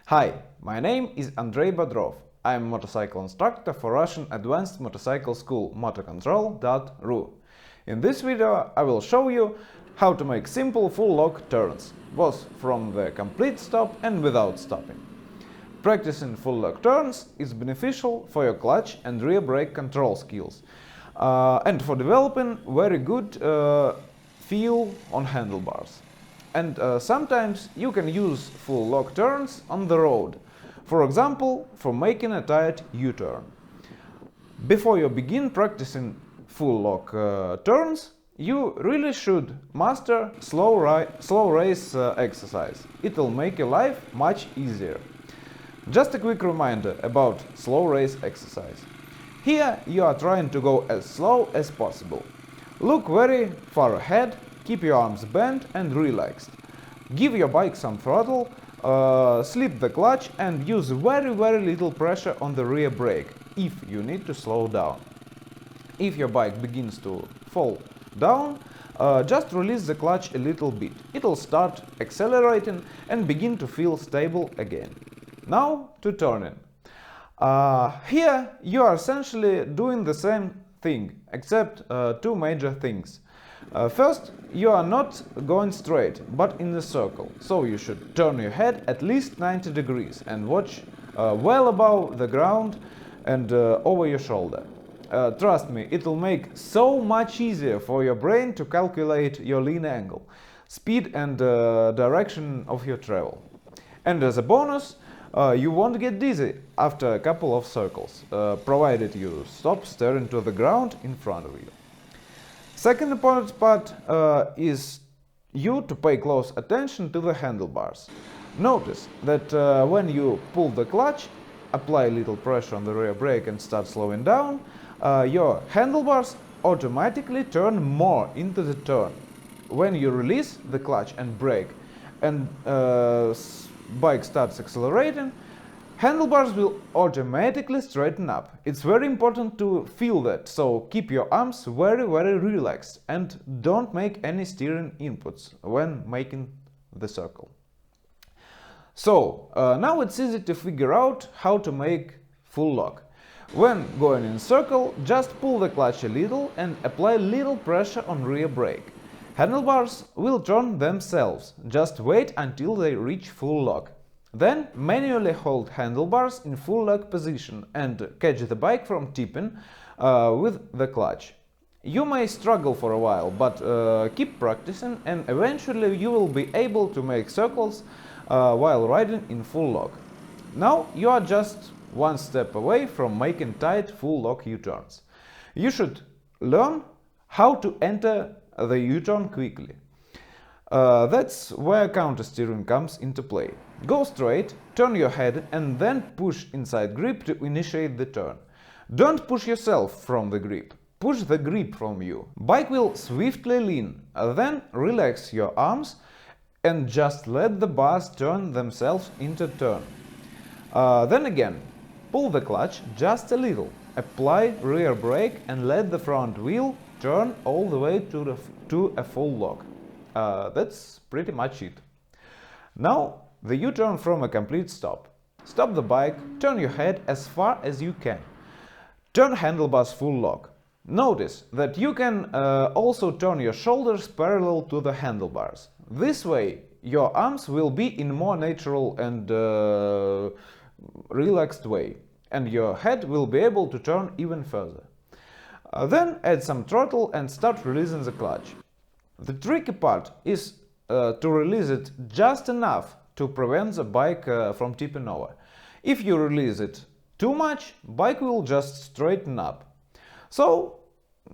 Hi, my name is Andrei Bodrov. I am a motorcycle instructor for Russian Advanced Motorcycle School motocontrol.ru. In this video I will show you how to make simple full lock turns, both from the complete stop and without stopping. Practicing full lock turns is beneficial for your clutch and rear brake control skills and for developing very good feel on handlebars. And sometimes you can use full lock turns on the road, for example, for making a tight U-turn. Before you begin practicing full lock turns, you really should master slow race exercise. It will make your life much easier. Just a quick reminder about slow race exercise. Here you are trying to go as slow as possible. Look very far ahead, keep your arms bent and relaxed. Give your bike some throttle, slip the clutch and use very little pressure on the rear brake if you need to slow down. If your bike begins to fall down, just release the clutch a little bit. It'll start accelerating and begin to feel stable again. Now to turning. Here you are essentially doing the same thing, except two major things. First, you are not going straight, but in a circle, so you should turn your head at least 90 degrees and watch well above the ground and over your shoulder. Trust me, it will make so much easier for your brain to calculate your lean angle, speed and direction of your travel. And as a bonus, you won't get dizzy after a couple of circles, provided you stop staring to the ground in front of you. Second important part is you to pay close attention to the handlebars. Notice that when you pull the clutch, apply a little pressure on the rear brake and start slowing down, your handlebars automatically turn more into the turn. When you release the clutch and brake and bike starts accelerating, handlebars will automatically straighten up. It's very important to feel that, so keep your arms very relaxed and don't make any steering inputs when making the circle. So, now it's easy to figure out how to make full lock. When going in circle, just pull the clutch a little and apply little pressure on rear brake. Handlebars will turn themselves, just wait until they reach full lock. Then manually hold handlebars in full lock position and catch the bike from tipping with the clutch. You may struggle for a while, but keep practicing and eventually you will be able to make circles while riding in full lock. Now you are just one step away from making tight full lock U-turns. You should learn how to enter the U-turn quickly. That's where counter-steering comes into play. Go straight, turn your head and then push inside grip to initiate the turn. Don't push yourself from the grip, push the grip from you. Bike will swiftly lean, then relax your arms and just let the bars turn themselves into turn. Then again, pull the clutch just a little, apply rear brake and let the front wheel turn all the way to a full lock. That's pretty much it. Now the U-turn from a complete stop. Stop the bike, turn your head as far as you can. Turn handlebars full lock. Notice that you can also turn your shoulders parallel to the handlebars. This way your arms will be in more natural and relaxed way, and your head will be able to turn even further. Then add some throttle and start releasing the clutch. The tricky part is to release it just enough to prevent the bike from tipping over. If you release it too much, bike will just straighten up. So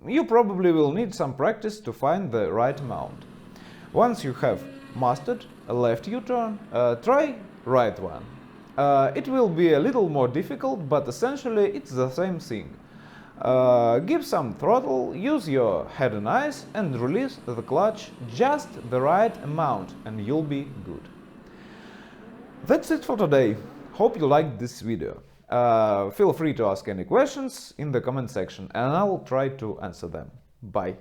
you probably will need some practice to find the right amount. Once you have mastered a left U-turn, try right one. It will be a little more difficult, but essentially it's the same thing. Give some throttle, use your head and eyes and release the clutch just the right amount and you'll be good. That's it for today. Hope you liked this video. Feel free to ask any questions in the comment section and I'll try to answer them. Bye.